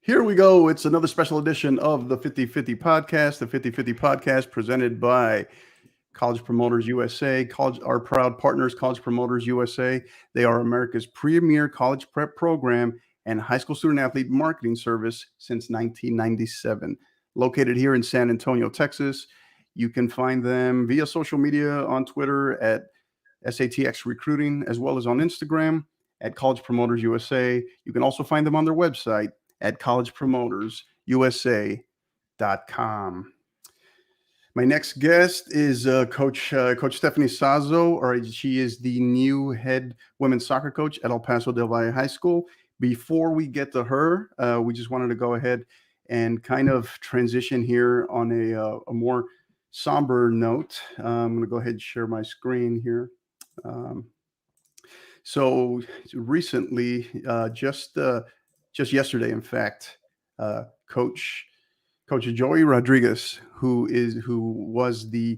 Here we go. It's another special edition of the 50/50 podcast, the 50/50 podcast presented by College Promoters USA, our proud partners, College Promoters USA. They are America's premier college prep program and high school student athlete marketing service since 1997. Located here in San Antonio, Texas. You can find them via social media on Twitter at SATX Recruiting, as well as on Instagram at College Promoters USA. You can also find them on their website at collegepromotersusa.com. My next guest is Coach Stephanie Sazo, or she is the new head women's soccer coach at El Paso del Valle High School. Before we get to her, we just wanted to go ahead and kind of transition here on a more somber note. I'm going to go ahead and share my screen here. So recently, just yesterday, in fact, Coach Joey Rodriguez, who was the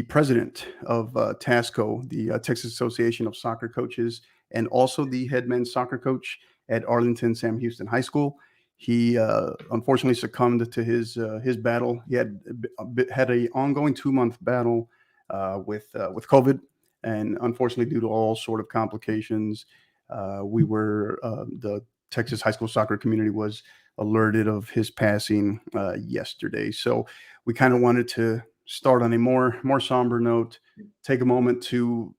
president of TASCO, the Texas Association of Soccer Coaches, and also the head men's soccer coach at Arlington Sam Houston High School. He unfortunately succumbed to his battle. He had an ongoing 2-month battle with COVID, and unfortunately, due to all sort of complications, the Texas high school soccer community was alerted of his passing yesterday. So we kind of wanted to start on a more somber note, take a moment to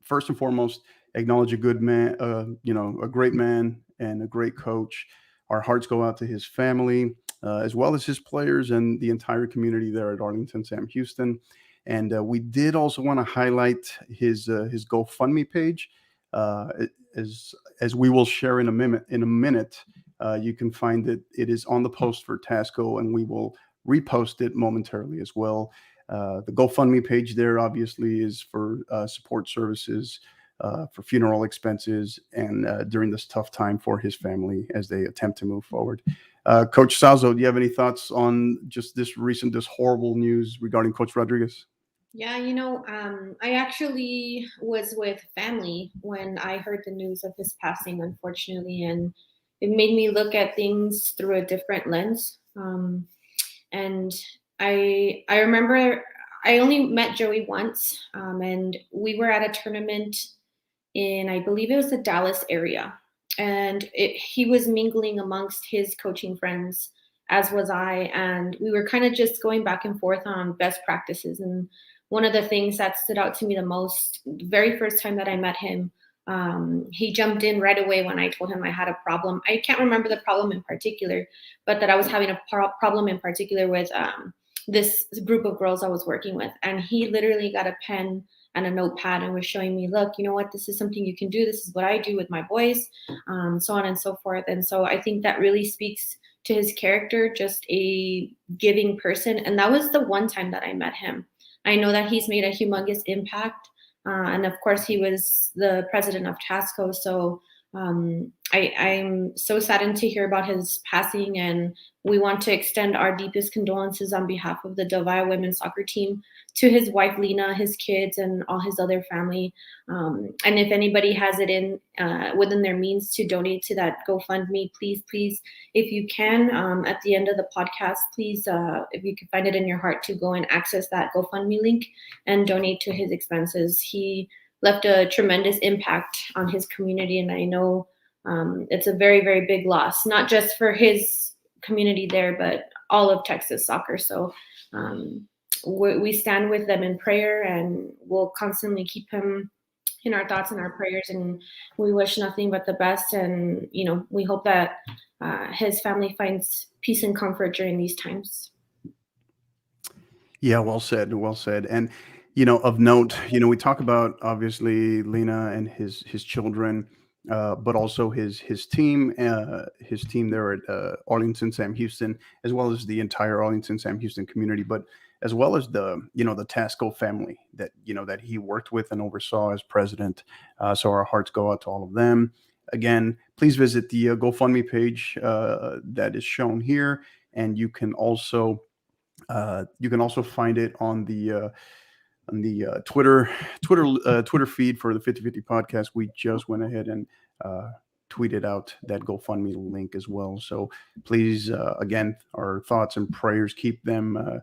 first and foremost acknowledge a good man, a great man and a great coach. Our hearts go out to his family, as well as his players and the entire community there at Arlington Sam Houston. And we did also want to highlight his GoFundMe page, as we will share in a minute. You can find it. It is on the post for TASCO, and we will repost it momentarily as well. The GoFundMe page there obviously is for support services, for funeral expenses, and during this tough time for his family as they attempt to move forward. Coach Sazo, do you have any thoughts on just this horrible news regarding Coach Rodriguez? Yeah, I actually was with family when I heard the news of his passing, unfortunately, and it made me look at things through a different lens. And I remember I only met Joey once, and we were at a tournament in, I believe it was the Dallas area, and he was mingling amongst his coaching friends, as was I, and we were kind of just going back and forth on best practices. And one of the things that stood out to me the most, the very first time that I met him, he jumped in right away when I told him I had a problem. I can't remember the problem in particular, but that I was having a problem in particular with this group of girls I was working with. And he literally got a pen and a notepad and was showing me, look, you know what, this is something you can do. This is what I do with my boys, so on and so forth. And so I think that really speaks to his character, just a giving person. And that was the one time that I met him. I know that he's made a humongous impact. And of course, he was the president of TASCO. So I'm so saddened to hear about his passing. And we want to extend our deepest condolences on behalf of the Del Valle women's soccer team to his wife, Lena, his kids, and all his other family. And if anybody has it within their means to donate to that GoFundMe, please, if you can, at the end of the podcast, please, if you can find it in your heart to go and access that GoFundMe link and donate to his expenses. He left a tremendous impact on his community, and I know it's a very, very big loss, not just for his community there, but all of Texas soccer. So we stand with them in prayer, and we'll constantly keep him in our thoughts and our prayers, and we wish nothing but the best. And we hope that his family finds peace and comfort during these times. Yeah, well said. And of note, we talk about obviously Lena and his children, but also his team there at Arlington Sam Houston, as well as the entire Arlington Sam Houston community, but as well as the TASCO family that that he worked with and oversaw as president. So our hearts go out to all of them. Again, please visit the GoFundMe page that is shown here, and you can also find it on the Twitter feed for the 50/50 podcast. We just went ahead and tweeted out that GoFundMe link as well. So please, again, our thoughts and prayers, keep them in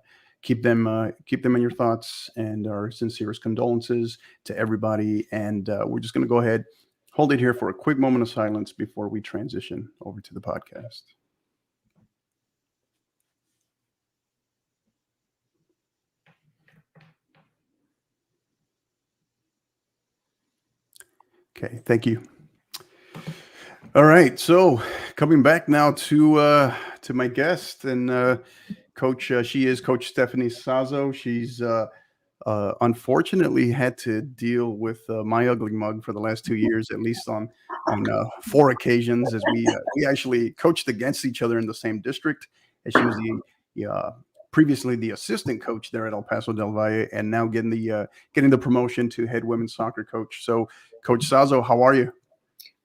your thoughts, and our sincerest condolences to everybody. And we're just going to go ahead, hold it here for a quick moment of silence before we transition over to the podcast. Okay, thank you. All right, so coming back now to my guest and Coach. She is Coach Stephanie Sazo. She's unfortunately had to deal with my ugly mug for the last 2 years, at least on 4 occasions, as we actually coached against each other in the same district. As she was previously the assistant coach there at El Paso del Valle, and now getting the promotion to head women's soccer coach. So, Coach Sazo, how are you?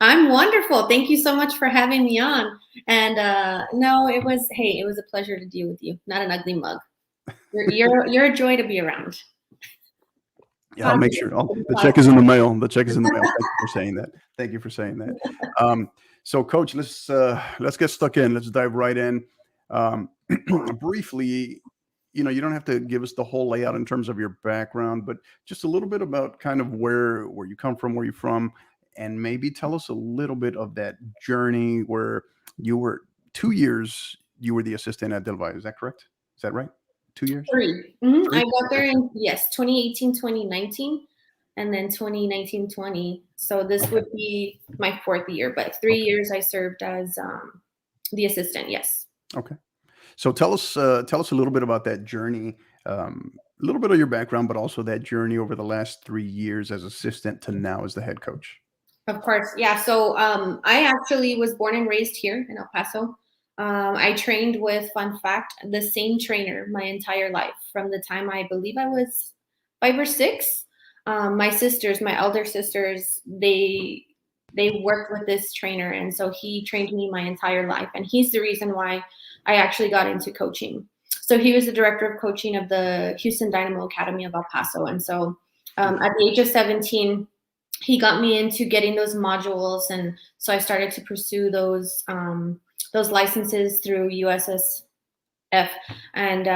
I'm wonderful. Thank you so much for having me on. And no, it was a pleasure to deal with you. Not an ugly mug. You're a joy to be around. Yeah, I'll make sure. The check is in the mail. The check is in the mail. Thank you for saying that. Thank you for saying that. So, Coach, let's get stuck in. Let's dive right in. Briefly, you don't have to give us the whole layout in terms of your background, but just a little bit about kind of where you come from, where you're from, and maybe tell us a little bit of that journey where you were 2 years. You were the assistant at Del Valle. Is that correct? Is that right? 2 years? 3. Mm-hmm. I got there in 2018, 2019, and then 2019, 20. So this would be my 4th year, but 3 years I served as the assistant. Yes. Okay. So tell us a little bit about that journey, a little bit of your background, but also that journey over the last 3 years as assistant to now as the head coach. Of course. Yeah. So I actually was born and raised here in El Paso. I trained with, fun fact, the same trainer my entire life from the time I believe I was 5 or 6. My elder sisters, they worked with this trainer. And so he trained me my entire life. And he's the reason why I actually got into coaching. So he was the director of coaching of the Houston Dynamo Academy of El Paso. And so at the age of 17, he got me into getting those modules. And so I started to pursue those licenses through USSF. And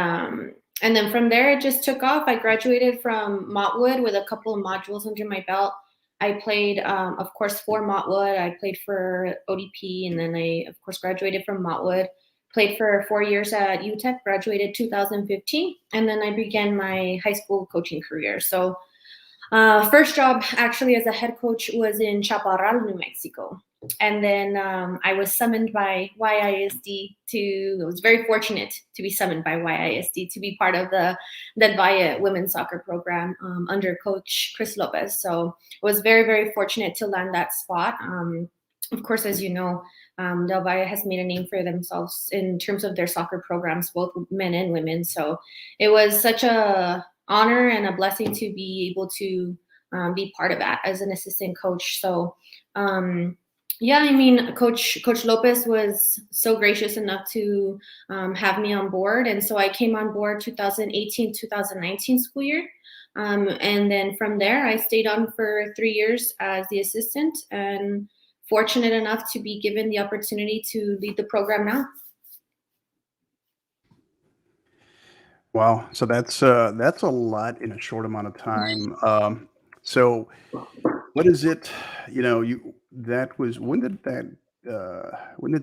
then from there, it just took off. I graduated from Montwood with a couple of modules under my belt. I played, of course, for Montwood. I played for ODP, and then I, of course, graduated from Montwood. Played for 4 years at UTEP, graduated 2015, and then I began my high school coaching career. So first job actually as a head coach was in Chaparral, New Mexico. And then I was summoned by YISD I was very fortunate to be summoned by YISD to be part of the Valle women's soccer program under Coach Chris Lopez. So I was very, very fortunate to land that spot. Of course, as you know, Del Valle has made a name for themselves in terms of their soccer programs, both men and women. So it was such a honor and a blessing to be able to be part of that as an assistant coach. So yeah, I mean, Coach Lopez was so gracious enough to have me on board. And so I came on board 2018-2019 school year. And then from there, I stayed on for 3 years as the assistant and fortunate enough to be given the opportunity to lead the program now. Wow. So that's a lot in a short amount of time. So what is it, when did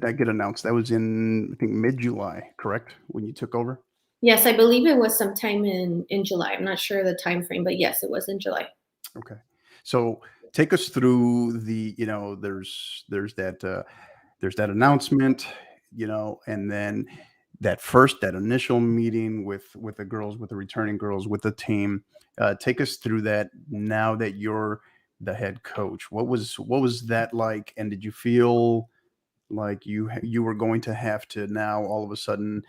that get announced? That was in, I think, mid-July, correct? When you took over? Yes, I believe it was sometime in July. I'm not sure the time frame, but yes, it was in July. Okay. So take us through there's that announcement, and then that initial meeting with the girls, with the returning girls, with the team. Take us through that now that you're the head coach. What was that like? And did you feel like you were going to have to now all of a sudden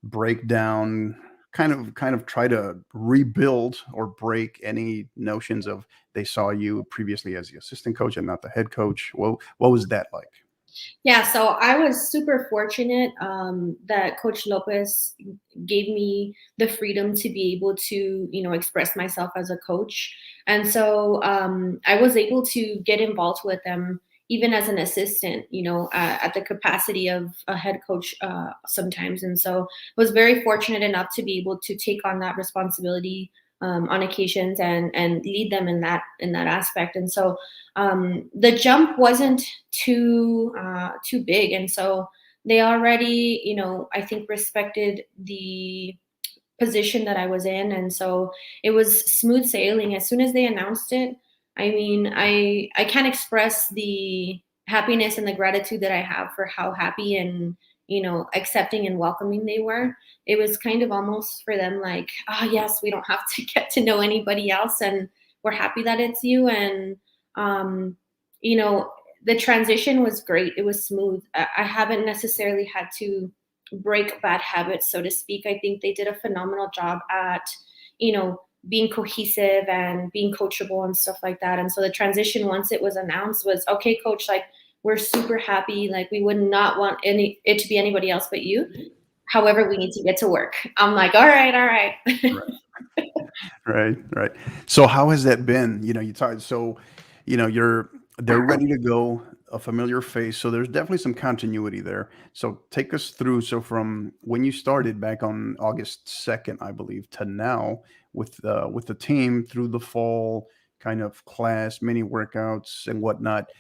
break down, kind of try to rebuild or break any notions of they saw you previously as the assistant coach and not the head coach? What was that like? Yeah, so I was super fortunate that Coach Lopez gave me the freedom to be able to, express myself as a coach. And so I was able to get involved with them even as an assistant, at the capacity of a head coach sometimes. And so was very fortunate enough to be able to take on that responsibility on occasions and lead them in that aspect. And so the jump wasn't too big, and so they already, I think respected the position that I was in, and so it was smooth sailing. As soon as they announced it, I mean, I can't express the happiness and the gratitude that I have for how happy and accepting and welcoming they were. It was kind of almost for them like, oh yes, we don't have to get to know anybody else, and we're happy that it's you. And um, you know, the transition was great. It was smooth. I haven't necessarily had to break bad habits, so to speak. I think they did a phenomenal job at, being cohesive and being coachable and stuff like that. And so the transition, once it was announced, was okay, coach, like we're super happy. Like we would not want it to be anybody else but you. However, we need to get to work. I'm like, all right, all right. Right, right. So how has that been? You talk so, they're ready to go, a familiar face. So there's definitely some continuity there. So take us through. So from when you started back on August 2nd, I believe, to now with the team through the fall kind of class, mini workouts and whatnot,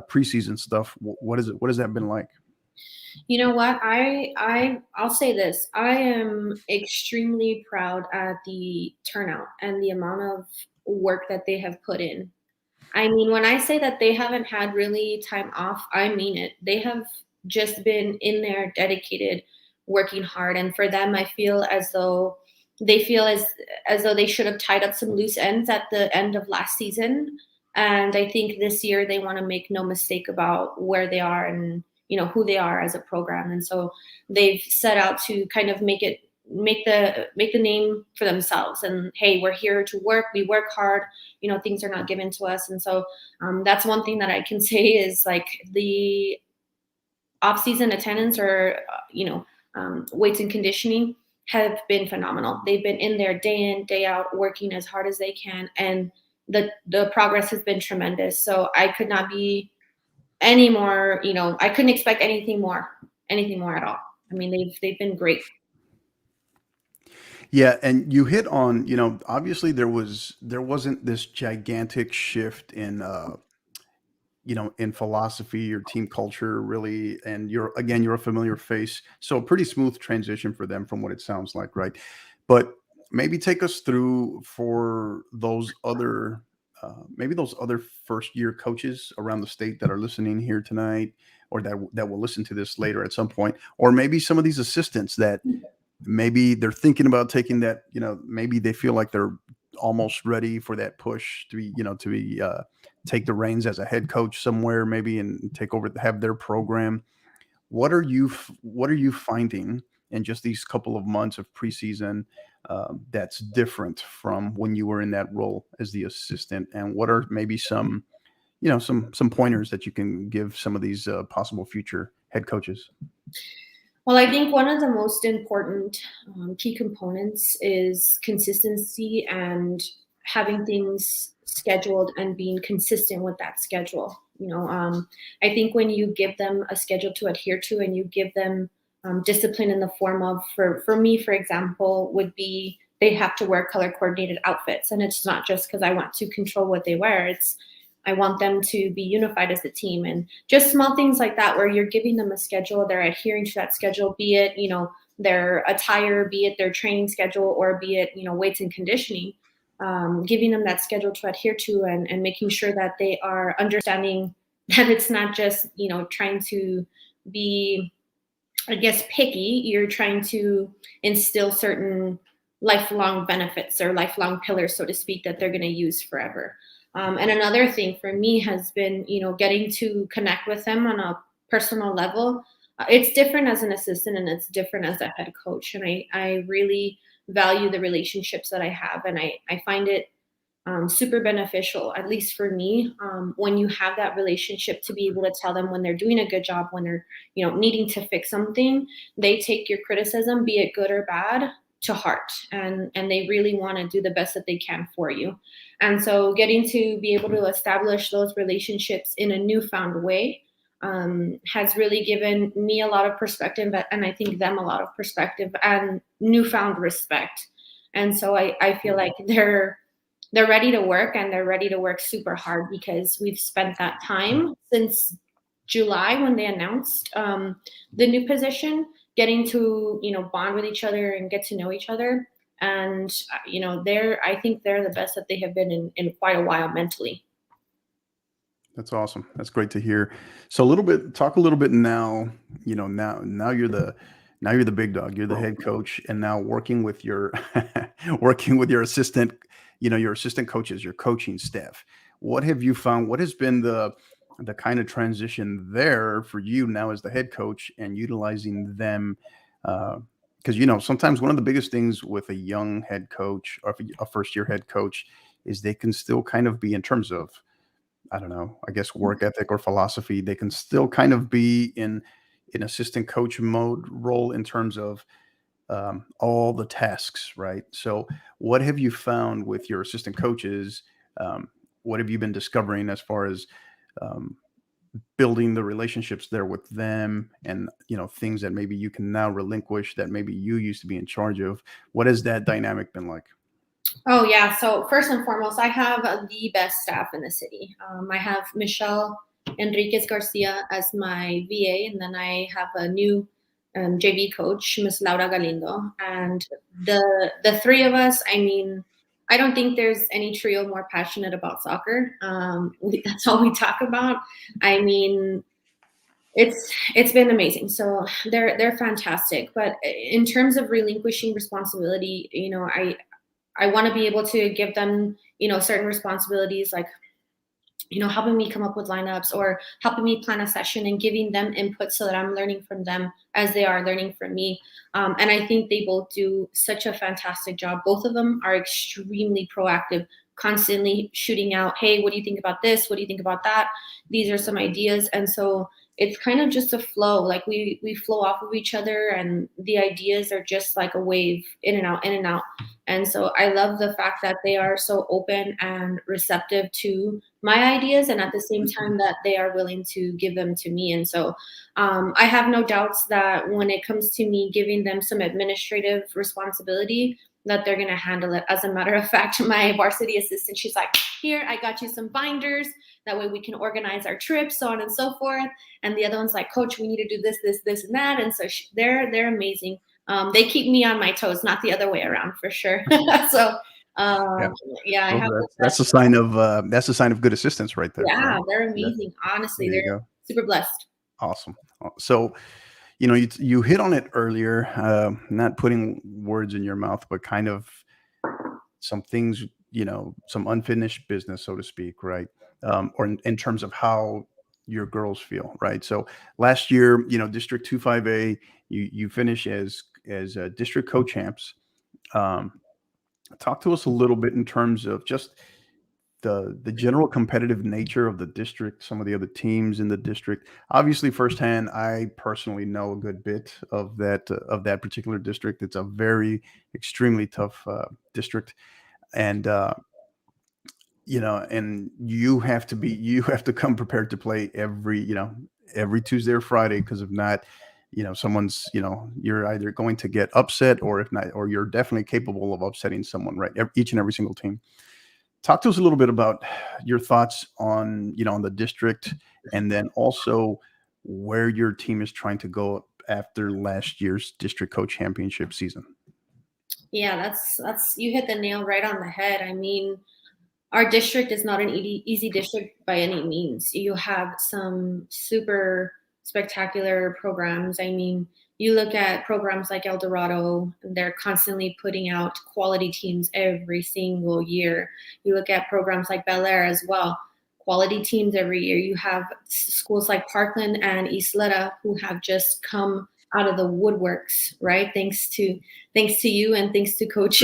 preseason stuff. What is it? What has that been like? You know what? I'll say this. I am extremely proud at the turnout and the amount of work that they have put in. I mean, when I say that they haven't had really time off, I mean it. They have just been in there, dedicated, working hard. And for them, I feel as though they should have tied up some loose ends at the end of last season. And I think this year they want to make no mistake about where they are and who they are as a program. And so they've set out to kind of make the name for themselves. And hey, we're here to work. We work hard. Things are not given to us. And so that's one thing that I can say is like the off-season attendance or weights and conditioning have been phenomenal. They've been in there day in day out working as hard as they can, and the progress has been tremendous. So I could not be any more, I couldn't expect anything more at all. I mean, they've been great. Yeah, and you hit on, obviously there wasn't this gigantic shift in philosophy or team culture really, and you're a familiar face. So a pretty smooth transition for them from what it sounds like, right? But maybe take us through for those other maybe those other first year coaches around the state that are listening here tonight or that will listen to this later at some point, or maybe some of these assistants that maybe they're thinking about taking that, maybe they feel like they're almost ready for that push to be take the reins as a head coach somewhere maybe and take over, have their program. What are you finding in just these couple of months of preseason, that's different from when you were in that role as the assistant, and what are maybe some pointers that you can give some of these possible future head coaches? Well, I think one of the most important key components is consistency and having things scheduled and being consistent with that schedule. I think when you give them a schedule to adhere to and you give them discipline in the form of, for me, for example, would be they have to wear color coordinated outfits. And it's not just because I want to control what they wear. It's I want them to be unified as a team, and just small things like that where you're giving them a schedule, they're adhering to that schedule, be it, their attire, be it their training schedule, or be it, weights and conditioning, giving them that schedule to adhere to and making sure that they are understanding that it's not just, trying to be, I guess, picky. You're trying to instill certain lifelong benefits or lifelong pillars, so to speak, that they're going to use forever. And another thing for me has been, getting to connect with them on a personal level. It's different as an assistant and it's different as a head coach. And I really value the relationships that I have. And I find it super beneficial, at least for me, when you have that relationship to be able to tell them when they're doing a good job, when they're, needing to fix something. They take your criticism, be it good or bad, to heart, and they really want to do the best that they can for you. And so getting to be able to establish those relationships in a newfound way has really given me a lot of perspective, and I think them a lot of perspective and newfound respect. And so I feel like they're ready to work, and they're ready to work super hard because we've spent that time since July when they announced the new position, getting to bond with each other and get to know each other. And I think they're the best that they have been in quite a while mentally. That's awesome. That's great to hear. So talk a little bit now, now you're the big dog, you're the head coach, and now working with your working with your assistant, your assistant coaches, your coaching staff. What have you found? What has been the kind of transition there for you now as the head coach and utilizing them? Because sometimes one of the biggest things with a young head coach or a first year head coach is they can still kind of be, in terms of, I don't know, I guess work ethic or philosophy, they can still kind of be in assistant coach mode role in terms of all the tasks, right? So, what have you found with your assistant coaches? What have you been discovering as far as um, building the relationships there with them, and things that maybe you can now relinquish that maybe you used to be in charge of? What has that dynamic been like? Oh yeah. So first and foremost, I have the best staff in the city. I have Michelle Enriquez Garcia as my VA, and then I have a new JV coach, Miss Laura Galindo, and the three of us. I mean, I don't think there's any trio more passionate about soccer. That's all we talk about. I mean, it's been amazing. So they're fantastic. But in terms of relinquishing responsibility, I want to be able to give them, certain responsibilities like, helping me come up with lineups or helping me plan a session and giving them input so that I'm learning from them as they are learning from me. And I think they both do such a fantastic job. Both of them are extremely proactive, constantly shooting out, hey, what do you think about this? What do you think about that? These are some ideas. And so it's kind of just a flow. Like we flow off of each other, and the ideas are just like a wave, in and out, in and out. And so I love the fact that they are so open and receptive to my ideas, and at the same time that they are willing to give them to me. And so I have no doubts that when it comes to me giving them some administrative responsibility, that they're going to handle it. As a matter of fact, my varsity assistant, she's like, here, I got you some binders. That way we can organize our trips, so on and so forth. And the other one's like, coach, we need to do this, this, this, and that. And so they're amazing. They keep me on my toes, not the other way around, for sure. So Yeah. yeah, I Well, have that's a sign of good assistance right there, yeah, right? they're Yeah. amazing. Honestly, There you they're go. super blessed. Awesome. So, you hit on it earlier, not putting words in your mouth, but kind of some things, some unfinished business, so to speak, right? Or in terms of how your girls feel, right? So last year, District 25A, you finish as district co-champs. Um, Talk to us a little bit in terms of just the general competitive nature of the district, some of the other teams in the district. Obviously, firsthand, I personally know a good bit of that particular district. It's a very extremely tough district, and and you have to come prepared to play every Tuesday or Friday, because if not, someone's you're either going to get upset, or if not, or you're definitely capable of upsetting someone, right? Each and every single team. Talk to us a little bit about your thoughts on on the district, and then also where your team is trying to go after last year's district co-championship season. Yeah, that's you hit the nail right on the head. I mean, our district is not an easy district by any means. You have some super spectacular programs. I mean, you look at programs like El Dorado, they're constantly putting out quality teams every single year. You look at programs like Bel Air as well, quality teams every year. You have schools like Parkland and Isleta who have just come out of the woodworks, right? Thanks to you and thanks to Coach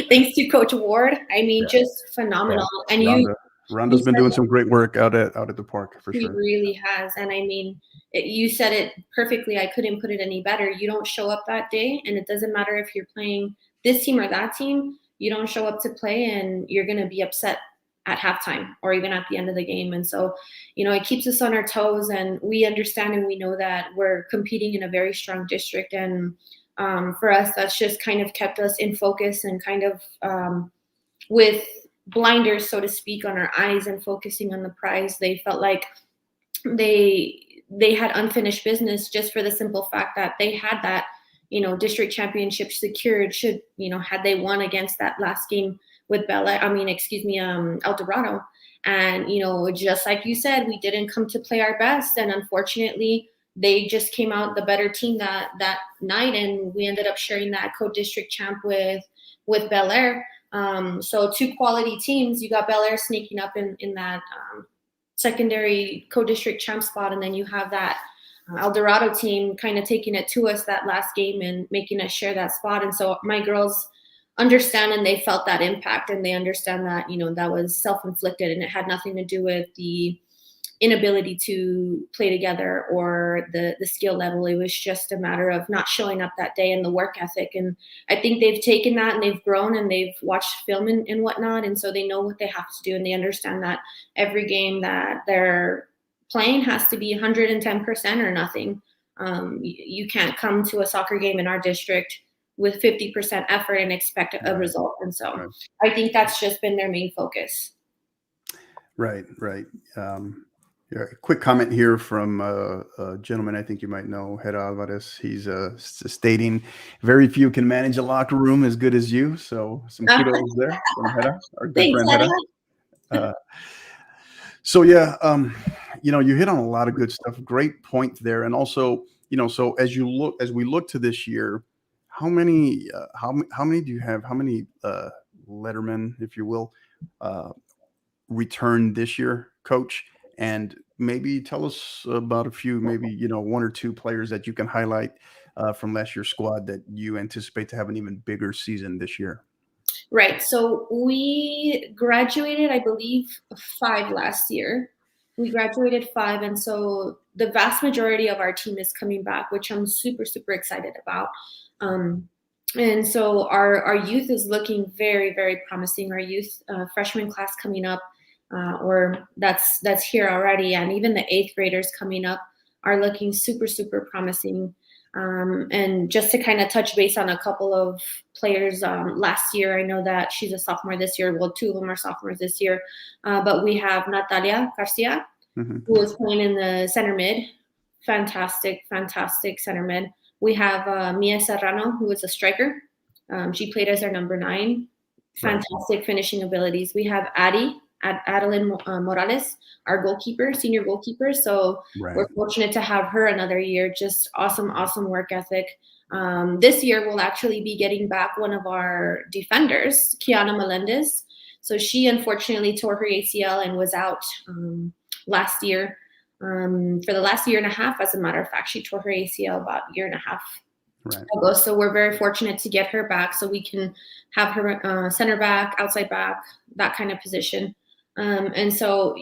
thanks to Coach Ward. I mean, Yeah, just yeah. phenomenal. And you Rhonda's been said doing some great work out at the park for he sure. really has. And I mean, you said it perfectly. I couldn't put it any better. You don't show up that day, and it doesn't matter if you're playing this team or that team. You don't show up to play, and you're going to be upset at halftime or even at the end of the game. And so, it keeps us on our toes, and we understand and we know that we're competing in a very strong district. And for us, that's just kind of kept us in focus and kind of with blinders, so to speak, on our eyes and focusing on the prize. They felt like they had unfinished business just for the simple fact that they had that district championship secured should had they won against that last game with El Dorado. And just like you said, we didn't come to play our best, and unfortunately they just came out the better team that night, and we ended up sharing that co-district champ with Bel Air. So two quality teams. You got Bel Air sneaking up in that secondary co-district champ spot, and then you have that El Dorado team kind of taking it to us that last game and making us share that spot. And so my girls understand, and they felt that impact, and they understand that that was self-inflicted, and it had nothing to do with the inability to play together or the skill level. It was just a matter of not showing up that day and the work ethic. And I think they've taken that and they've grown and they've watched film and whatnot. And so they know what they have to do, and they understand that every game that they're playing has to be 110% or nothing. You can't come to a soccer game in our district with 50% effort and expect a result. And so I think that's just been their main focus. Right. Yeah, quick comment here from a gentleman I think you might know, Hera Alvarez. He's stating, very few can manage a locker room as good as you. So some kudos there from Hera, our good friend Hera. So yeah, you hit on a lot of good stuff. Great point there. And also, so as we look to this year, how many do you have? How many lettermen, if you will, return this year, Coach? And maybe tell us about a few, maybe, one or two players that you can highlight from last year's squad that you anticipate to have an even bigger season this year. Right. So we graduated, I believe, 5 last year. We graduated 5. And so the vast majority of our team is coming back, which I'm super, super excited about. And so our youth is looking very, very promising. Our youth freshman class coming up, or that's here already, and even the 8th graders coming up are looking super, super promising. And just to kind of touch base on a couple of players, last year, I know that she's a sophomore this year. Well, 2 of them are sophomores this year. But we have Natalia Garcia, who is playing in the center mid. Fantastic center mid. We have Mia Serrano, who is a striker. She played as our number 9. Fantastic finishing abilities. We have Adeline Morales, our goalkeeper, senior goalkeeper. So we're fortunate to have her another year. Just awesome work ethic. This year we'll actually be getting back one of our defenders, Kiana Melendez. So she unfortunately tore her ACL and was out last year. For the last year and a half, as a matter of fact, she tore her ACL about a year and a half ago. So we're very fortunate to get her back so we can have her center back, outside back, that kind of position. And so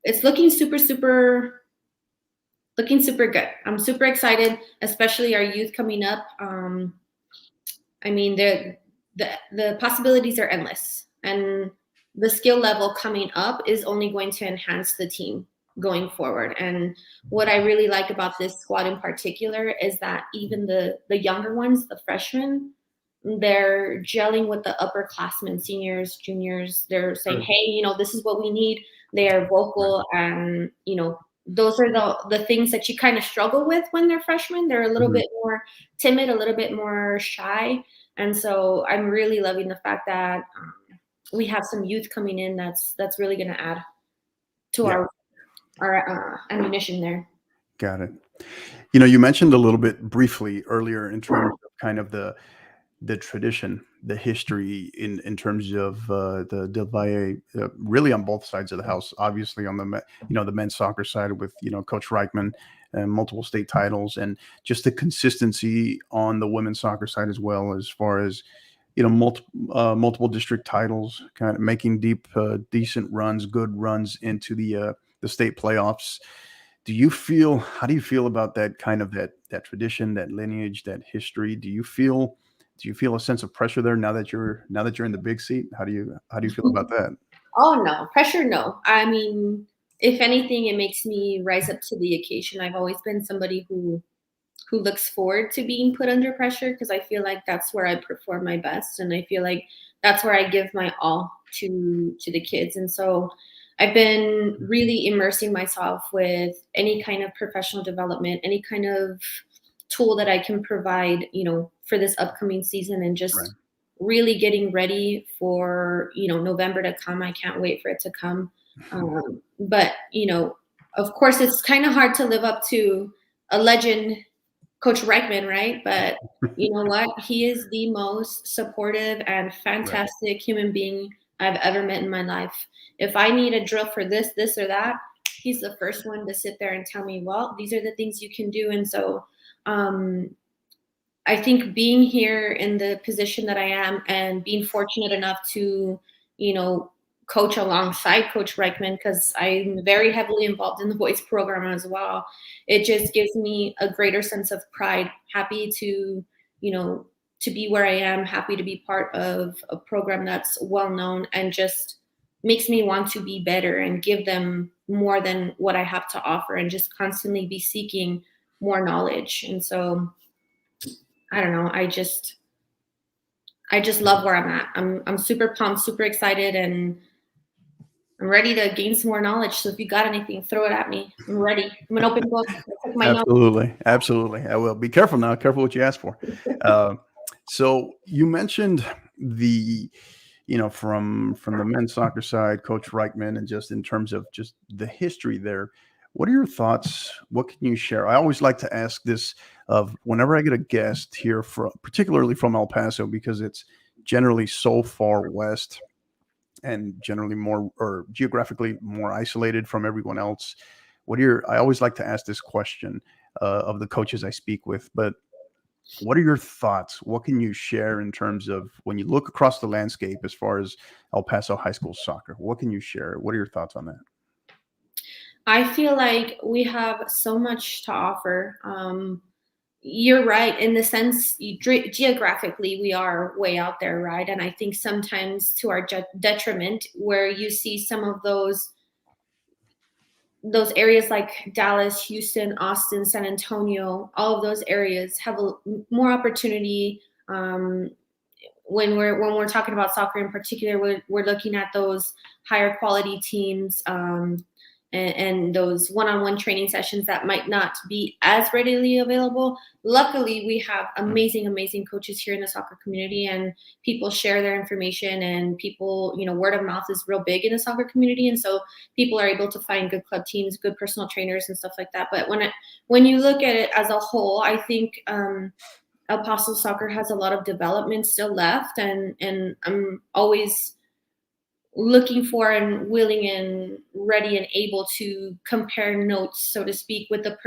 it's looking super good. I'm super excited, especially our youth coming up. I mean, the possibilities are endless, and the skill level coming up is only going to enhance the team going forward. And what I really like about this squad in particular is that even the younger ones, the freshmen, they're gelling with the upperclassmen, seniors, juniors. They're saying, hey, this is what we need. They are vocal, and those are the things that you kind of struggle with when they're freshmen. They're a little bit more timid, a little bit more shy. And so I'm really loving the fact that we have some youth coming in that's really going to add to our ammunition there. Got it. You mentioned a little bit briefly earlier in terms of kind of the tradition, the history in terms of the Valle, really on both sides of the house. Obviously on the the men's soccer side with Coach Reichman and multiple state titles, and just the consistency on the women's soccer side as well, as far as multiple district titles, kind of making decent runs, good runs into the state playoffs. How do you feel about that kind of that tradition, that lineage, that history? Do you feel a sense of pressure there now that you're in the big seat? How do you feel about that? Oh no, pressure no. I mean, if anything, it makes me rise up to the occasion. I've always been somebody who looks forward to being put under pressure because I feel like that's where I perform my best, and I feel like that's where I give my all to the kids. And so I've been really immersing myself with any kind of professional development, any kind of tool that I can provide, for this upcoming season, and Right. just really getting ready for, November to come. I can't wait for it to come. But, of course, it's kind of hard to live up to a legend, Coach Reichman, right? But you know what? He is the most supportive and Right. fantastic human being I've ever met in my life. If I need a drill for this, or that, he's the first one to sit there and tell me, well, these are the things you can do. And so um, I think being here in the position that I am and being fortunate enough to, you know, coach alongside Coach Reichman, because I'm very heavily involved in the boys program as well. It just gives me a greater sense of pride, happy to, to be where I am, happy to be part of a program that's well known, and just makes me want to be better and give them more than what I have to offer, and just constantly be seeking more knowledge. And so I don't know. I just love where I'm at. I'm super pumped, super excited, and I'm ready to gain some more knowledge. So if you got anything, throw it at me. I'm ready. I'm an open book. I took my notes. Absolutely. I will. Be careful now. Careful what you ask for. Uh, so you mentioned the, from the men's soccer side, Coach Reichman, and just in terms of just the history there. What are your thoughts? What can you share? I always like to ask this of whenever I get a guest here, particularly from El Paso, because it's generally so far west and generally more, or geographically more isolated from everyone else. I always like to ask this question of the coaches I speak with, but what are your thoughts? What can you share in terms of when you look across the landscape as far as El Paso high school soccer? What can you share? What are your thoughts on that? I feel like we have so much to offer. You're right in the sense geographically we are way out there, right? And I think sometimes to our detriment, where you see some of those areas like Dallas, Houston, Austin, San Antonio, all of those areas have more opportunity. When we're talking about soccer in particular, we're looking at those higher quality teams, and those one-on-one training sessions that might not be as readily available. Luckily, we have amazing coaches here in the soccer community, and people share their information, and people, word of mouth is real big in the soccer community. And so people are able to find good club teams, good personal trainers and stuff like that. But when you look at it as a whole, I think El Paso soccer has a lot of development still left, and I'm always looking for and willing and ready and able to compare notes, so to speak, with the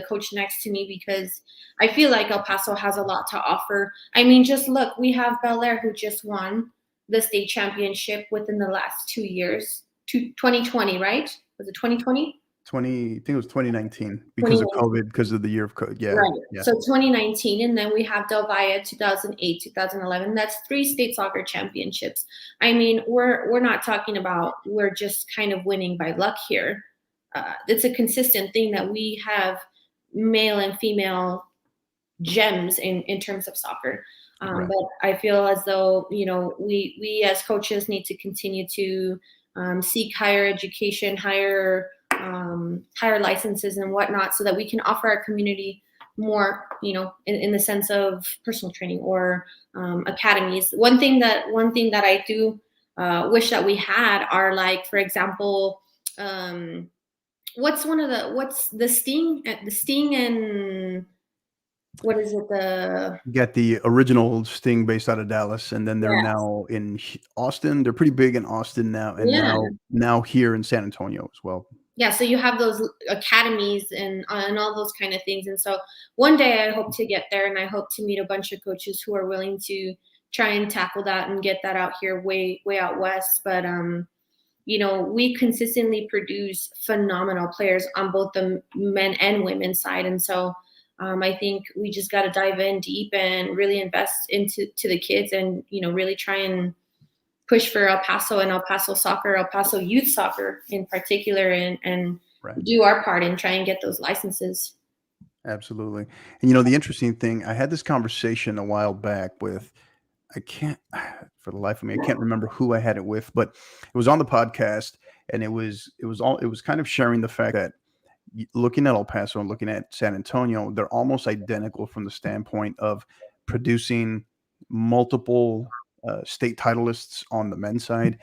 coach next to me, because I feel like El Paso has a lot to offer. I mean, just look, we have Bel Air, who just won the state championship within the last 2 years, 2020, right? Was it 2020? I think it was 2019 because of COVID, because of the year of COVID. Yeah. Right. Yeah. So 2019, and then we have Del Valle 2008, 2011. That's 3 state soccer championships. I mean, we're not talking about we're just kind of winning by luck here. It's a consistent thing that we have male and female gems in terms of soccer. Right. But I feel as though, we as coaches need to continue to seek higher education, higher licenses and whatnot, so that we can offer our community more, in the sense of personal training or academies. One thing that I do wish that we had are, like, for example, what's the Sting and what is it, You got the original Sting based out of Dallas, and then they're yes, now in Austin. They're pretty big in Austin now, and yeah, now here in San Antonio as well. yeah, so you have those academies and all those kind of things. And so one day I hope to get there, and I hope to meet a bunch of coaches who are willing to try and tackle that and get that out here way out west. But we consistently produce phenomenal players on both the men and women's side. And so I think we just got to dive in deep and really invest into the kids, and really try and push for El Paso and El Paso soccer, El Paso youth soccer in particular, and Right. do our part and try and get those licenses. Absolutely. And the interesting thing, I had this conversation a while back with, I can't, for the life of me, I can't remember who I had it with, but it was on the podcast, and it was kind of sharing the fact that looking at El Paso and looking at San Antonio, they're almost identical from the standpoint of producing multiple state titleists on the men's side,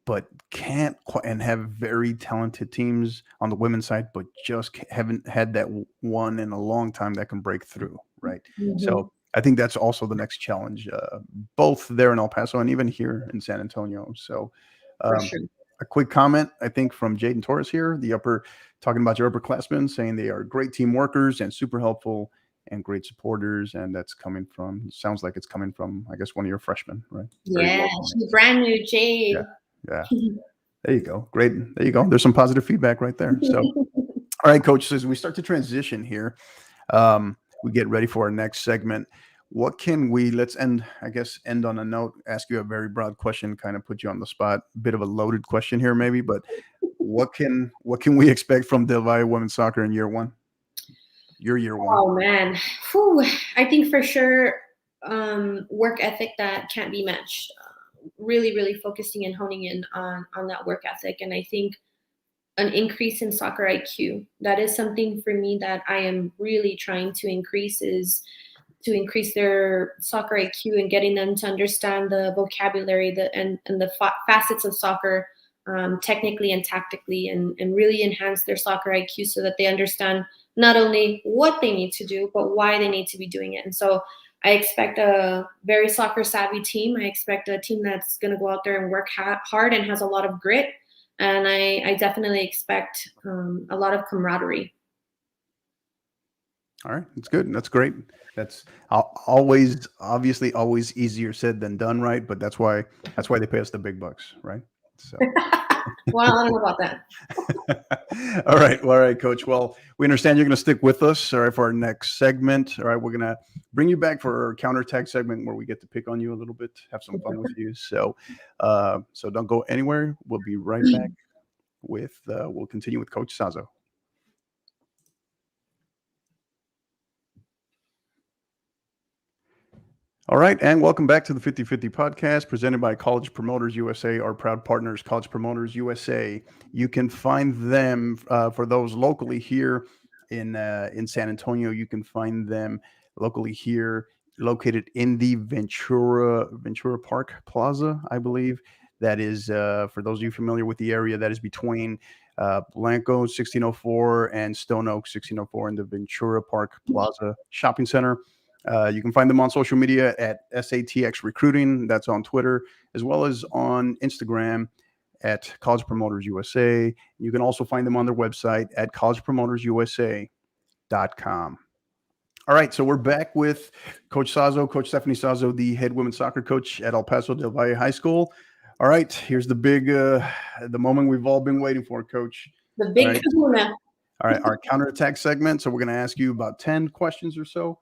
but can't quite, and have very talented teams on the women's side, but just haven't had that one in a long time that can break through, right? Mm-hmm. So I think that's also the next challenge, both there in El Paso and even here in San Antonio. So For sure. a quick comment, I think, from Jaden Torres here, talking about your upperclassmen, saying they are great team workers and super helpful and great supporters. And sounds like it's coming from, I guess, one of your freshmen, right? Yeah, she's brand new, Jade. Yeah. There you go. Great. There you go. There's some positive feedback right there. So, all right, Coach, as we start to transition here, we get ready for our next segment. Let's end on a note, ask you a very broad question, kind of put you on the spot, a bit of a loaded question here maybe, but what can we expect from Del Valle women's soccer in year one? Your year one. Oh man. Whew. I think for sure work ethic that can't be matched. Really focusing and honing in on that work ethic. And I think an increase in soccer IQ. That is something for me that I am really trying to increase, is to increase their soccer IQ and getting them to understand the vocabulary and the facets of soccer technically and tactically, and really enhance their soccer IQ so that they understand not only what they need to do, but why they need to be doing it. And so I expect a very soccer savvy team. I expect a team that's going to go out there and work hard and has a lot of grit. And I definitely expect a lot of camaraderie. All right. That's good. That's great. That's obviously always easier said than done, right? But that's why they pay us the big bucks, right? So. Well, I don't know about that. All right, Coach. Well, we understand you're going to stick with us, all right, for our next segment. All right, we're going to bring you back for our counterattack segment where we get to pick on you a little bit, have some fun with you. So don't go anywhere. We'll be right back we'll continue with Coach Sazo. All right, and welcome back to the 50/50 podcast presented by College Promoters USA, our proud partners, College Promoters USA. You can find them for those locally here in San Antonio. You can find them locally here, located in the Ventura Park Plaza, I believe. That is, for those of you familiar with the area, that is between Blanco 1604 and Stone Oak 1604 in the Ventura Park Plaza Shopping Center. You can find them on social media at SATX Recruiting. That's on Twitter, as well as on Instagram at College Promoters USA. You can also find them on their website at collegepromotersusa.com. All right, so we're back with Coach Sazo, Coach Stephanie Sazo, the head women's soccer coach at El Paso del Valle High School. All right, here's the big, the moment we've all been waiting for, Coach. The big kahuna. All right, our counterattack segment. So we're going to ask you about 10 questions or so.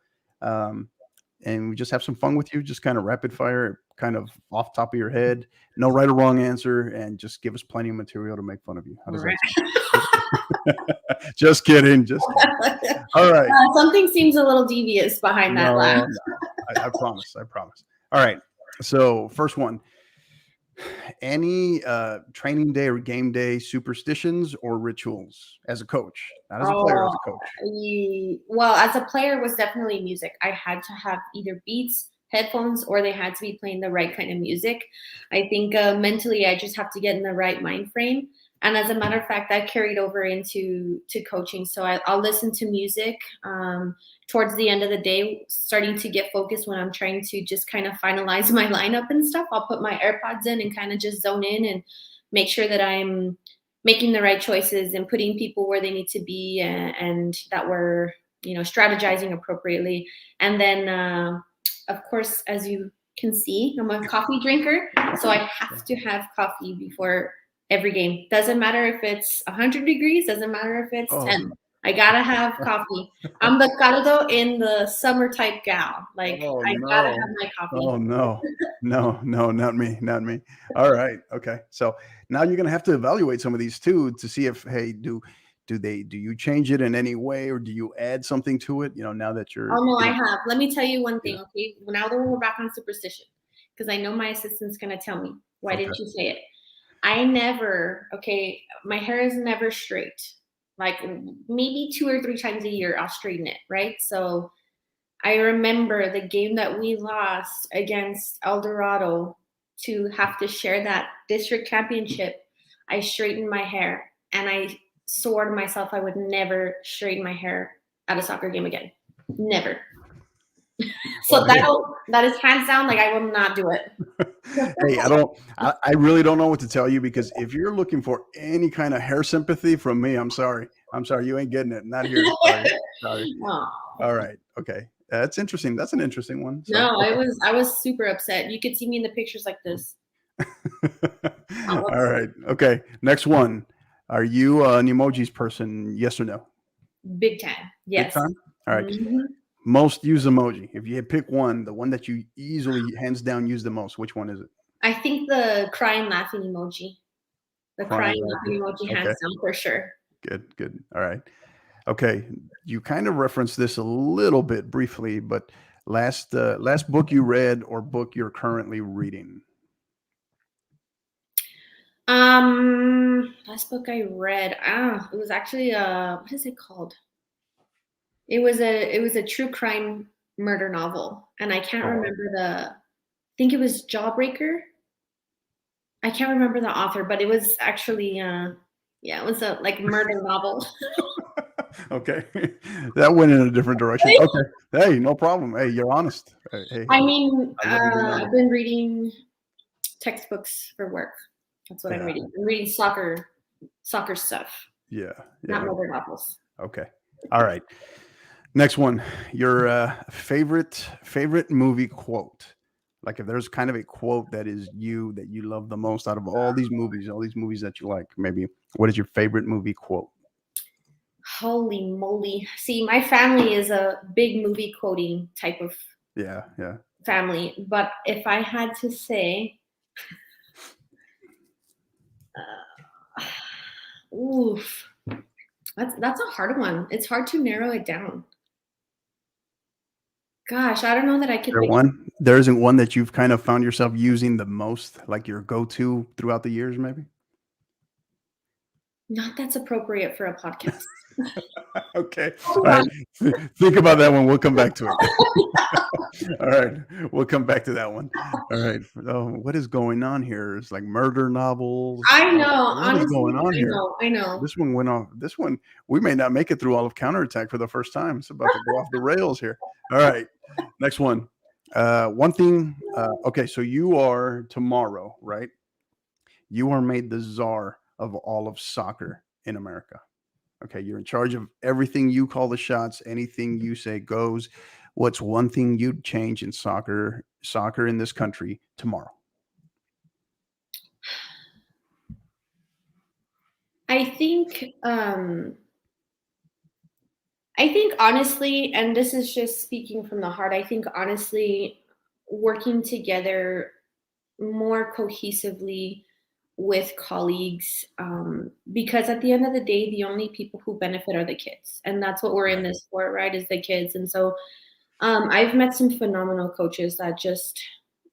And we just have some fun with you, just kind of rapid fire, kind of off top of your head, no right or wrong answer, and just give us plenty of material to make fun of you. How does that sound? Just kidding. All right. Something seems a little devious behind that laugh. I promise. All right. So first one, any training day or game day superstitions or rituals as a coach, not as a player, as a coach? Well, as a player, it was definitely music. I had to have either beats, headphones, or they had to be playing the right kind of music. I think mentally, I just have to get in the right mind frame. And as a matter of fact, that carried over into coaching. So I'll listen to music towards the end of the day, starting to get focused when I'm trying to just kind of finalize my lineup and stuff. I'll put my AirPods in and kind of just zone in and make sure that I'm making the right choices and putting people where they need to be, and that we're, strategizing appropriately. And then, of course, as you can see, I'm a coffee drinker, so I have to have coffee before every game. Doesn't matter if it's 100 degrees, doesn't matter if it's Oh, 10. I gotta have coffee. I'm the caldo in the summer type gal. Like, oh I gotta have no. my coffee. Oh no. No, no, not me, not me. All right. Okay. So now you're gonna have to evaluate some of these too to see if, hey, do you change it in any way, or do you add something to it? Now that you're, Oh no, I have. Let me tell you one yeah. thing, okay? Now that we're back on superstition, because I know my assistant's gonna tell me. Why Okay. didn't you say it? I never, okay, my hair is never straight. Like maybe 2 or 3 times a year, I'll straighten it, right? So I remember the game that we lost against El Dorado to have to share that district championship. I straightened my hair, and I swore to myself I would never straighten my hair at a soccer game again. Never. So Well, hey, that is hands down, like I will not do it. hey, I really don't know what to tell you, because if you're looking for any kind of hair sympathy from me, I'm sorry. I'm sorry, you ain't getting it. Not here. Sorry. Sorry. Oh. All right. Okay. That's interesting. That's an interesting one. So, No, okay. I was super upset. You could see me in the pictures like this. All right. Okay. Next one. Are you an emojis person? Yes or no? Big time. Big Yes. time. All right. Mhm. Most used emoji. If you had pick one, the one that you easily, hands down, use the most, which one is it? I think the crying laughing emoji. The Crying, crying laughing laughing. emoji Okay. hands down for sure. Good. Good. All right. Okay. You kind of referenced this a little bit briefly, but last book you read or book you're currently reading? Last book I read, it was actually what is it called? It was a true crime murder novel, and I can't Oh, remember I think it was Jawbreaker. I can't remember the author, but it was actually yeah, it was a like murder novel. okay. That went in a different direction. Okay. Hey, no problem. Hey, you're honest. Hey, I mean, I love a good I've honest. been reading textbooks for work. That's what I'm Yeah. reading. I'm reading soccer stuff, Yeah. not Yeah. murder novels. Okay. All right. Next one. Your favorite movie quote. Like, if there's kind of a quote that is you that you love the most out of all these movies that you like, maybe what is your favorite movie quote? Holy moly. See, my family is a big movie quoting type of Yeah. Yeah. family. But if I had to say, oof, that's a hard one. It's hard to narrow it down. Gosh, I don't know that I could There pick one? There isn't one that you've kind of found yourself using the most, like your go-to throughout the years, maybe? not that's appropriate for a podcast. Okay. All Hold right. on. Think about that one. We'll come back to it. All right. We'll come back to that one. All right. Oh, what is going on here? It's like murder novels. I know, What is honestly, going on I here? know, I know. This one went off. This one, we may not make it through all of Counterattack for the first time. It's about to go off the rails here. All right. Next one. One thing. Okay. So you are tomorrow, right? You are made the czar of all of soccer in America. Okay, you're in charge of everything. You call the shots. Anything you say goes. What's one thing you'd change in soccer in this country tomorrow? I think I think honestly, and this is just speaking from the heart, I think honestly, working together more cohesively with colleagues, because at the end of the day, the only people who benefit are the kids, and that's what we're in Right. this for, right? Is the kids. And so I've met some phenomenal coaches that just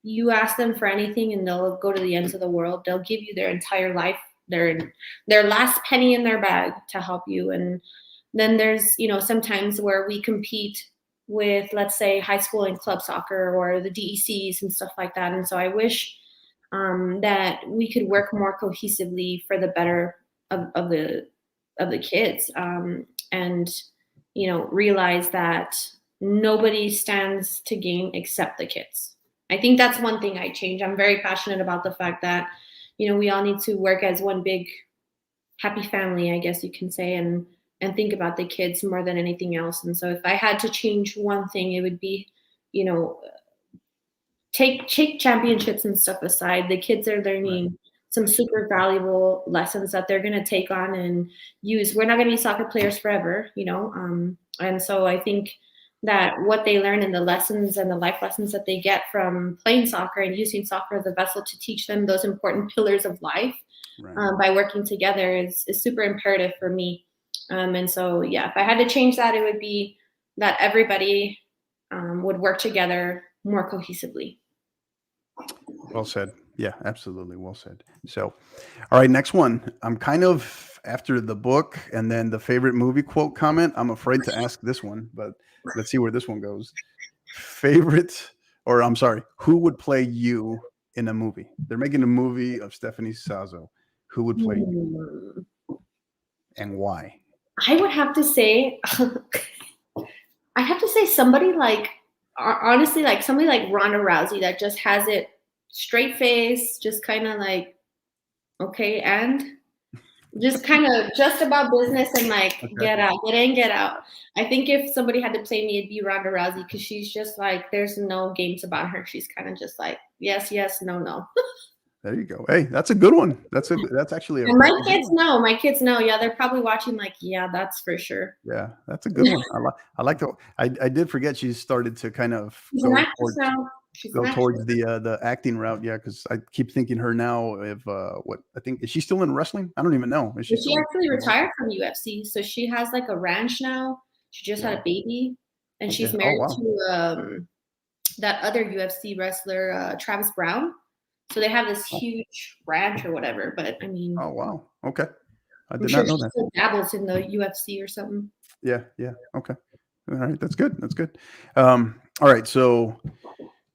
you ask them for anything and they'll go to the ends of the world. They'll give you their entire life, their last penny in their bag to help you. And then there's, sometimes where we compete with, let's say, high school and club soccer or the DECs and stuff like that. And so I wish that we could work more cohesively for the better of the kids, and realize that nobody stands to gain except the kids. I think that's one thing I change. I'm very passionate about the fact that we all need to work as one big happy family, I guess you can say, and think about the kids more than anything else. And so if I had to change one thing, it would be, you know, take championships and stuff aside. The kids are Right. learning some super valuable lessons that they're going to take on and use. We're not going to be soccer players forever, and so I think that what they learn and the lessons and the life lessons that they get from playing soccer and using soccer as a vessel to teach them those important pillars of life, Right. by working together is super imperative for me. And so, yeah, if I had to change that, it would be that everybody would work together more cohesively. Well said. Yeah, absolutely. Well said. So, all right, next one. I'm kind of after the book and then the favorite movie quote comment. I'm afraid to ask this one, but let's see where this one goes. Favorite, or I'm sorry, who would play you in a movie? They're making a movie of Stephanie Sazo. Who would play you and why? I would have to say, I have to say somebody like, honestly, like somebody like Ronda Rousey that just has it straight face, just kind of like, okay, and just kind of just about business and like Okay. get out, get in, get out. I think if somebody had to play me, it'd be Ronda Rousey because she's just like, there's no games about her. She's kind of just like, yes, yes, no, no. There you go. Hey, that's a good one. That's actually a And my very good kids one. know. My kids know. Yeah, they're probably watching. Like, yeah, that's for sure. Yeah, that's a good one. I like the. I did forget she started to kind of She's an actress now. She's an go actress. towards the acting route. Yeah, because I keep thinking her now. If what I think is she still in wrestling? I don't even know. Is she She still actually involved? retired from UFC, so she has like a ranch now. She just had Yeah. a baby, and Okay. she's Oh married wow. to that other UFC wrestler, Travis Brown. So they have this Oh, huge ranch or whatever. But I mean, oh wow. Okay. I I'm did sure not she know that. still dabbles in the UFC or something. Yeah. Yeah. Okay. All right. That's good. That's good. All right. So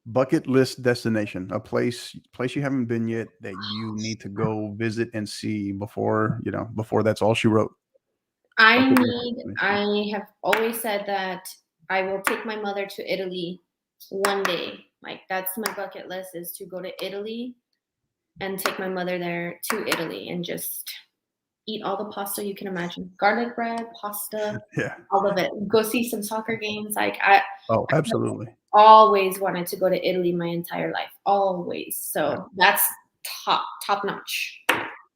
bucket list destination, a place you haven't been yet that you need to go visit and see before that's all she wrote. Bucket list destination. I have always said that I will take my mother to Italy one day. Like that's my bucket list is to go to Italy and take my mother there to Italy and just eat all the pasta you can imagine. Garlic bread, pasta, Yeah. all of it. Go see some soccer games. I Oh, absolutely. always wanted to go to Italy my entire life. Always. Yeah. So that's top notch.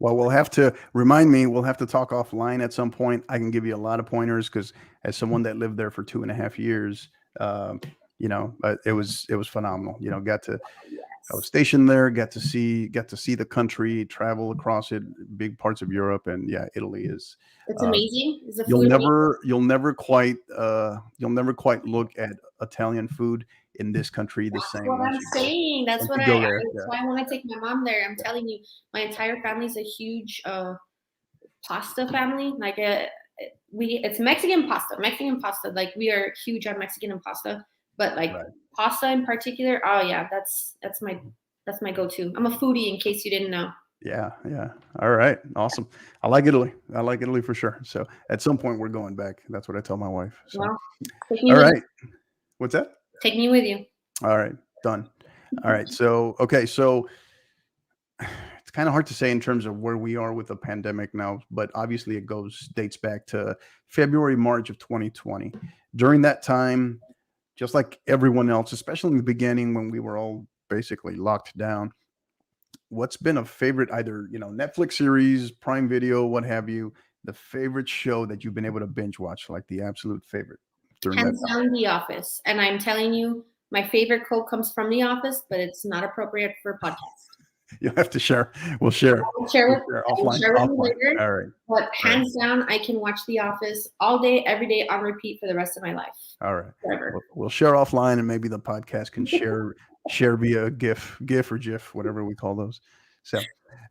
Well, we'll have to talk offline at some point. I can give you a lot of pointers because as someone that lived there for 2.5 years, it was phenomenal. I was Yes. stationed there, got to see the country, travel across it, big parts of Europe, and yeah, Italy is. It's Uh, amazing. Is the you'll food amazing? never you'll never quite look at Italian food in this country the That's same what I'm saying. once you go there. That's Yeah, why I want to take my mom there. I'm yeah, telling you, my entire family's a huge pasta family. Like it's Mexican pasta. Like we are huge on Mexican and pasta, but like right. pasta in particular. Oh yeah, that's my go-to. I'm a foodie, in case you didn't know. Yeah, yeah. All right, awesome. I like Italy. I like Italy for sure. So at some point we're going back. That's what I tell my wife. So Well, take me all with you. right. What's that? Take me with you. All right, done. All right. So okay, so it's kind of hard to say in terms of where we are with the pandemic now, but obviously it dates back to February, March of 2020. During that time, just like everyone else, especially in the beginning when we were all basically locked down, what's been a favorite either, Netflix series, Prime Video, what have you, the favorite show that you've been able to binge watch, like the absolute favorite during that Hands down, The Office. And I'm telling you, my favorite quote comes from The Office, but it's not appropriate for a podcast. time? You'll have to share. We'll share. We'll share I will offline. share with you Offline. later. All right. But All right. hands down, I can watch The Office all day, every day on repeat for the rest of my life. All right. Forever. We'll share offline, and maybe the podcast can share via GIF or GIF, whatever we call those. So,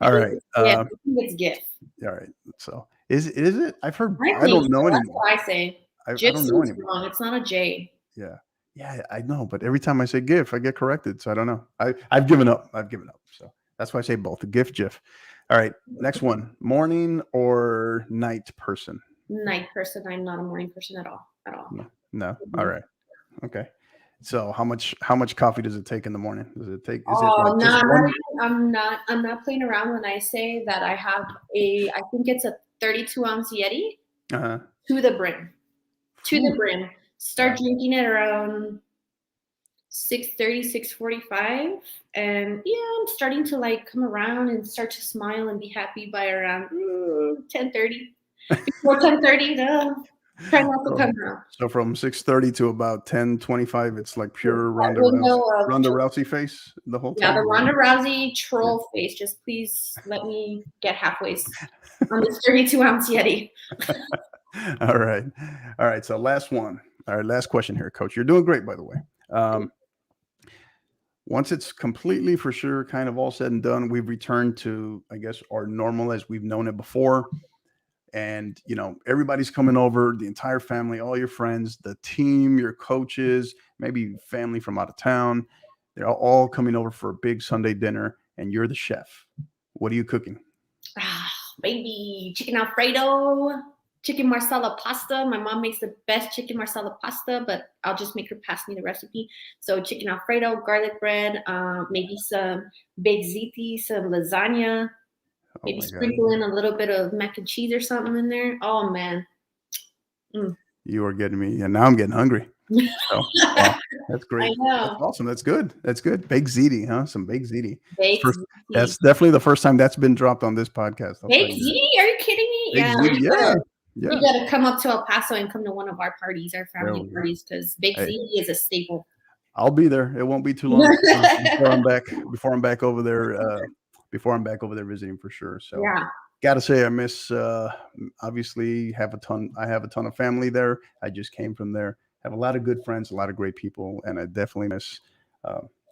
I all think right. it's GIF. I think it's GIF. All right. So, is it? I've heard. I I think don't so. know That's anymore. what I say. I GIF don't know seems anymore. wrong. It's not a J. Yeah. Yeah, I know, but every time I say GIF, I get corrected. So I don't know. I've given up. I've given up. So that's why I say both. GIF, GIF. All right. Next one. Morning or night person? Night person. I'm not a morning person at all. At all. No. No. All Mhm. right. Okay. So how much coffee does it take in the morning? Is it Oh like no, just one? I'm not playing around when I say that I have I think it's a 32-ounce Yeti Uh-huh. to the brim. To the brim. Start drinking it around 6:30, 6:45, and yeah, I'm starting to like come around and start to smile and be happy by around 10:30. Before 10:30, try not to come around. So from 6:30 to about 10:25, it's like pure That window of Ronda Rousey face the whole yeah, time. the Ronda Rousey troll face. Just please let me get halfway on this 32-ounce Yeti. All right. All right. So last one. All right. Last question here, Coach. You're doing great, by the way. Once it's completely for sure kind of all said and done, we've returned to, I guess, our normal as we've known it before. And, everybody's coming over, the entire family, all your friends, the team, your coaches, maybe family from out of town. They're all coming over for a big Sunday dinner, and you're the chef. What are you cooking? Baby, chicken Alfredo, chicken marsala pasta. My mom makes the best chicken marsala pasta, but I'll just make her pass me the recipe. So chicken Alfredo, garlic bread, maybe some baked ziti, some lasagna, maybe sprinkle in a little bit of mac and cheese or something in there. Oh man. You are getting me, and now I'm getting hungry. So, wow, that's great. I know. That's awesome. That's good. That's good. Baked ziti, huh? Some baked ziti. Baked ziti. That's definitely the first time that's been dropped on this podcast. Baked ziti? Are you kidding me? Baked ziti, yeah. You got to come up to El Paso and come to one of our parties, our family parties, because baked ziti is a staple. I'll be there. It won't be too long before I'm back. Before I'm back over there. Before I'm back over there visiting for sure. So yeah. Gotta say, I miss. Obviously, I have a ton of family there. I just came from there. Have a lot of good friends, a lot of great people, and I definitely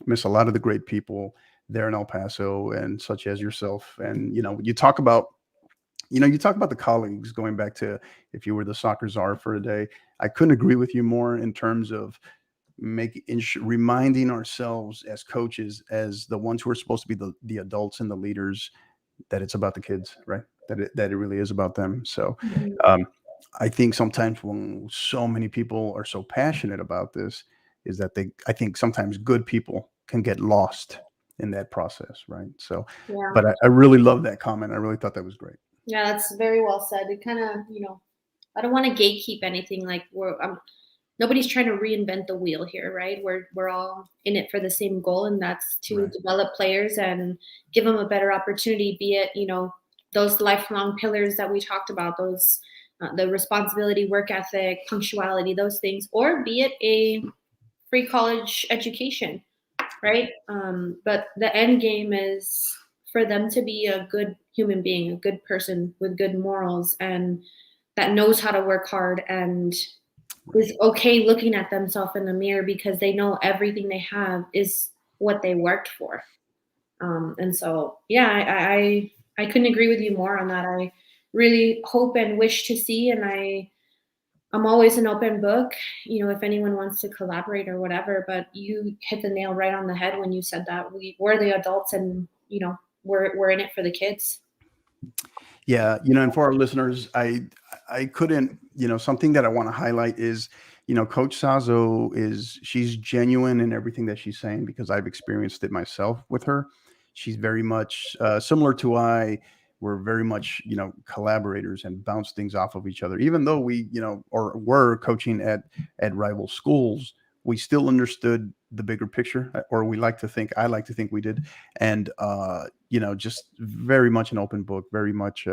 miss a lot of the great people there in El Paso, and such as yourself. And you talk about the colleagues, going back to if you were the soccer czar for a day. I couldn't agree with you more in terms of reminding ourselves as coaches, as the ones who are supposed to be the adults and the leaders, that it's about the kids, right? That it really is about them. So I think sometimes when so many people are so passionate about this, is that I think sometimes good people can get lost in that process, right? So, but I really love that comment. I really thought that was great. Yeah, that's very well said. It kind of, I don't want to gatekeep anything. Like nobody's trying to reinvent the wheel here, right? We're all in it for the same goal, and that's to develop players and give them a better opportunity, be it, those lifelong pillars that we talked about, those the responsibility, work ethic, punctuality, those things, or be it a free college education, right? But the end game is for them to be a good human being, a good person with good morals, and that knows how to work hard and is okay looking at themselves in the mirror, because they know everything they have is what they worked for. And so, yeah, I couldn't agree with you more on that. I really hope and wish to see, and I'm always an open book, if anyone wants to collaborate or whatever, but you hit the nail right on the head when you said that we're the adults, and, we're in it for the kids. Yeah. And for our listeners, I couldn't, something that I want to highlight is, Coach Sazo she's genuine in everything that she's saying, because I've experienced it myself with her. She's very much similar to we're very much, collaborators and bounce things off of each other. Even though we, or were coaching at rival schools, we still understood the bigger picture, or I like to think we did. And, just very much an open book, very much,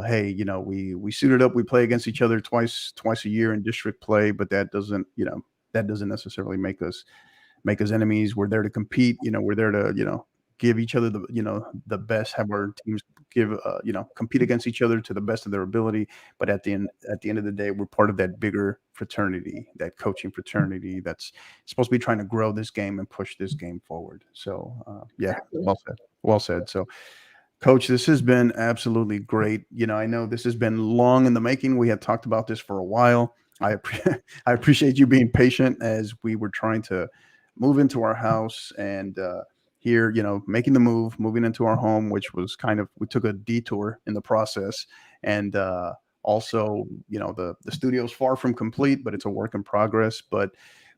hey, we suited up, we play against each other twice a year in district play, but that doesn't necessarily make us enemies. We're there to compete. We're there to, give each other the best, have our teams compete against each other to the best of their ability. But at the end of the day, we're part of that bigger fraternity, that coaching fraternity that's supposed to be trying to grow this game and push this game forward. So, yeah, well said. So, Coach, this has been absolutely great. I know this has been long in the making. We had talked about this for a while. I appreciate you being patient as we were trying to move into our house, and here, making the moving into our home, which was we took a detour in the process. And also, the studio's far from complete, but it's a work in progress. But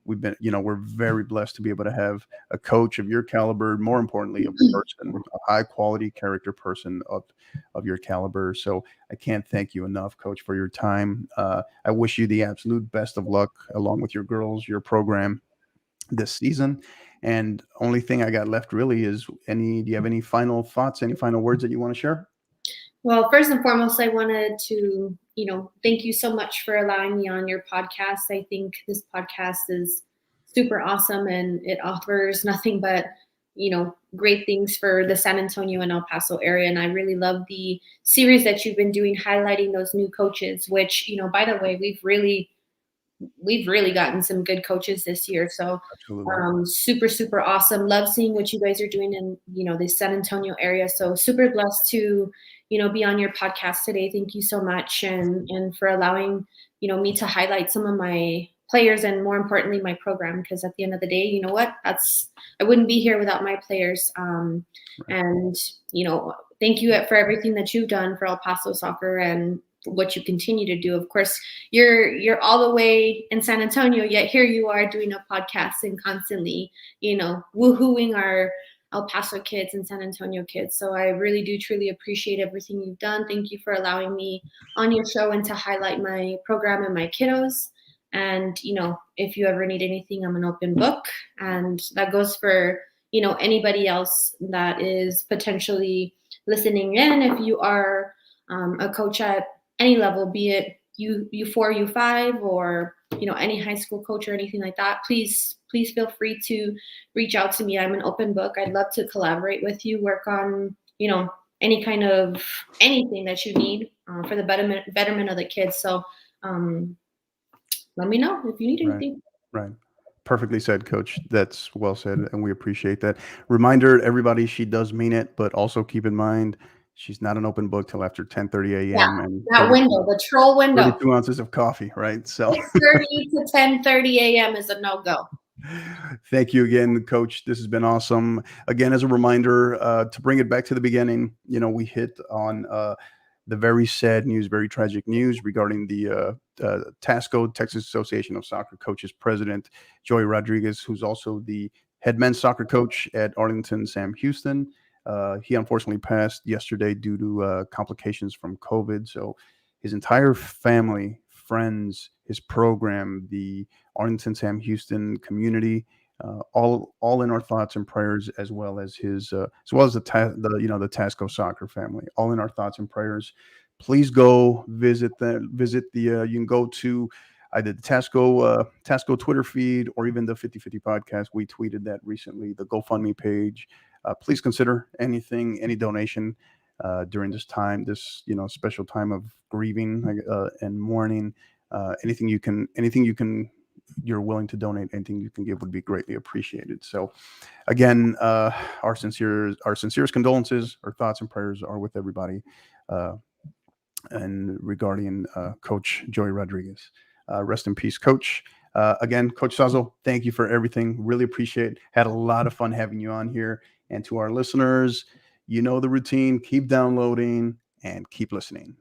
we're very blessed to be able to have a coach of your caliber, more importantly, a person, a high quality character person of your caliber. So I can't thank you enough, Coach, for your time. I wish you the absolute best of luck along with your girls, your program this season. And only thing I got left really is do you have any final thoughts, any final words that you want to share? Well, first and foremost, I wanted to, thank you so much for allowing me on your podcast. I think this podcast is super awesome and it offers nothing but, great things for the San Antonio and El Paso area. And I really love the series that you've been doing, highlighting those new coaches, which, by the way, we've really gotten some good coaches this year. So super, super awesome. Love seeing what you guys are doing in, the San Antonio area. So super blessed to, be on your podcast today. Thank you so much. And for allowing, me to highlight some of my players and more importantly, my program, because at the end of the day, you know what, I wouldn't be here without my players. And, thank you for everything that you've done for El Paso soccer and what you continue to do. Of course, you're all the way in San Antonio, yet here you are doing a podcast and constantly, woohooing our El Paso kids and San Antonio kids. So I really do truly appreciate everything you've done. Thank you for allowing me on your show and to highlight my program and my kiddos. And, if you ever need anything, I'm an open book. And that goes for, anybody else that is potentially listening in. If you are a coach at any level, be it U4, U5, or any high school coach or anything like that, please feel free to reach out to me. I'm an open book. I'd love to collaborate with you, work on any kind of anything that you need for the betterment of the kids. So let me know if you need anything. Right. Perfectly said, Coach. That's well said, and we appreciate that. Reminder, everybody, she does mean it, but also keep in mind she's not an open book till after 10:30 a.m. Yeah, and that window, the troll window. 32 ounces of coffee, right? So 6:30 to 10:30 a.m. is a no-go. Thank you again, Coach. This has been awesome. Again, as a reminder, to bring it back to the beginning, we hit on the very sad news, very tragic news regarding the TASCO, Texas Association of Soccer Coaches President, Joey Rodriguez, who's also the head men's soccer coach at Arlington Sam Houston. He unfortunately passed yesterday due to complications from COVID. So his entire family, friends, his program, the Arlington Sam Houston community, all in our thoughts and prayers, as well as the Tasco soccer family, all in our thoughts and prayers. Please go visit you can go to either the Tasco Twitter feed or even the 50/50 podcast. We tweeted that recently, the GoFundMe page. Please consider any donation during this time, this special time of grieving and mourning. Anything you're willing to donate, anything you can give would be greatly appreciated. So again, our sincerest condolences, our thoughts and prayers are with everybody and regarding Coach Joey Rodriguez. Rest in peace, Coach. Again, Coach Sazo, thank you for everything. Really appreciate it. Had a lot of fun having you on here. And to our listeners, the routine. Keep downloading and keep listening.